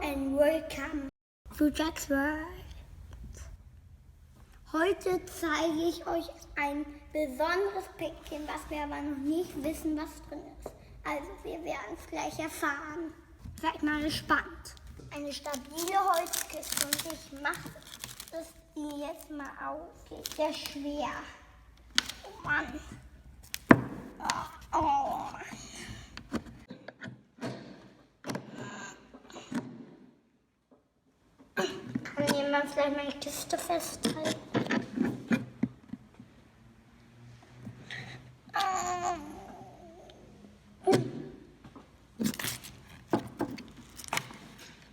and welcome to Bworld. Heute zeige ich euch ein besonderes Päckchen, was wir aber noch nicht wissen, was drin ist. Also wir werden es gleich erfahren. Seid mal gespannt. Eine stabile Holzkiste und ich mache das die jetzt mal auf. Geht sehr schwer. Oh Mann. Oh. Kann jemand vielleicht meine Kiste festhalten?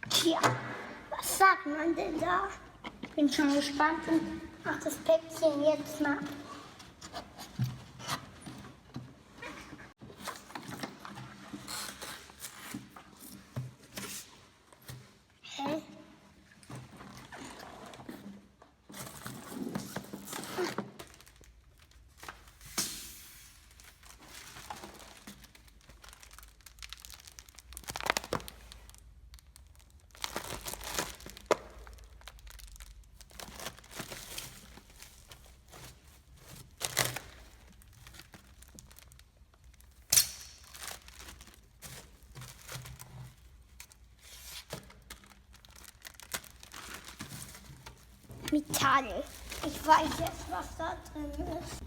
Tja, was sagt man denn da? Bin schon gespannt und mach das Päckchen jetzt mal. Hä? Metall. Ich weiß jetzt, was da drin ist.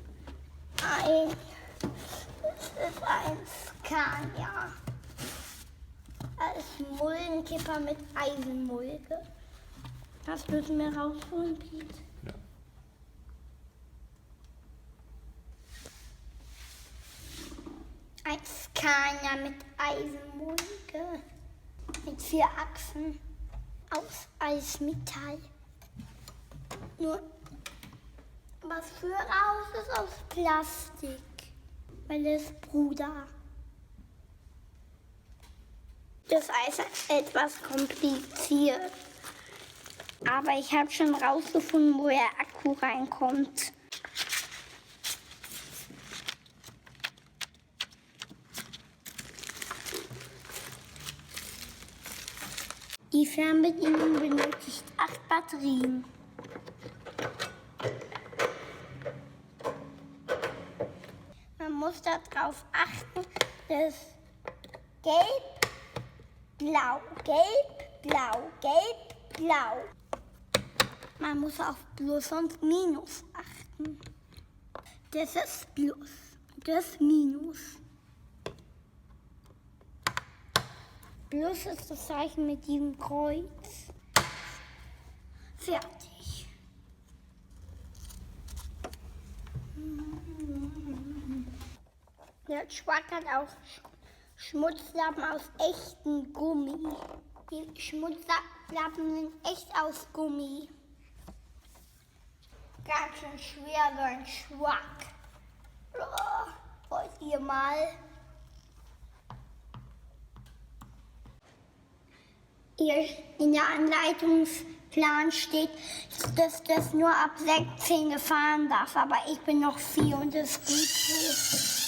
Es ist ein Scania. Als Muldenkipper mit Eisenmulde. Das müssen wir rausholen, Piet. Ja. Ein Scania mit Eisenmulde. Mit 4 Achsen aus Eismetall. Nur, was für raus ist aus Plastik, weil es Bruder. Das ist etwas kompliziert, aber ich habe schon rausgefunden, wo der Akku reinkommt. Die Fernbedienung benötigt 8 Batterien. Man muss darauf achten, dass gelb, blau, gelb, blau, gelb, blau. Man muss auf Plus und Minus achten. Das ist Plus, das Minus. Plus ist das Zeichen mit diesem Kreuz. Fertig. Der Truck hat auch Schmutzlappen aus echtem Gummi. Die Schmutzlappen sind echt aus Gummi. Ganz schön schwer, so ein Truck. Oh, wollt ihr mal? Hier in der Anleitungsplan steht, dass das nur ab 16 gefahren darf, aber ich bin noch 4 und das ist gut so.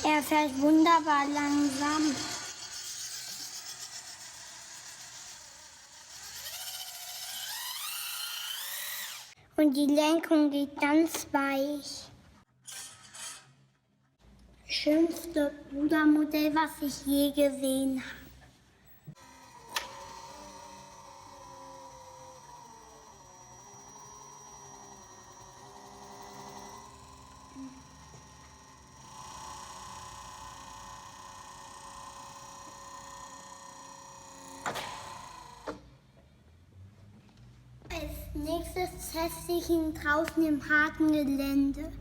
Er fährt wunderbar langsam. Und die Lenkung geht ganz weich. Schönste Brudermodell, was ich je gesehen habe. Als nächstes teste ich ihn draußen im harten Gelände.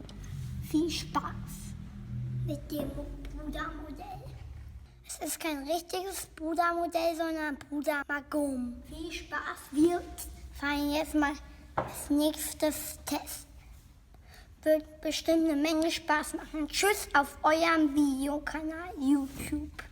Viel Spaß mit dem Brudermodell. Es ist kein richtiges Brudermodell, sondern Bruder MAGOM. Viel Spaß. Wir fahren jetzt mal das nächste Test. Wird bestimmt eine Menge Spaß machen. Tschüss auf eurem Videokanal YouTube.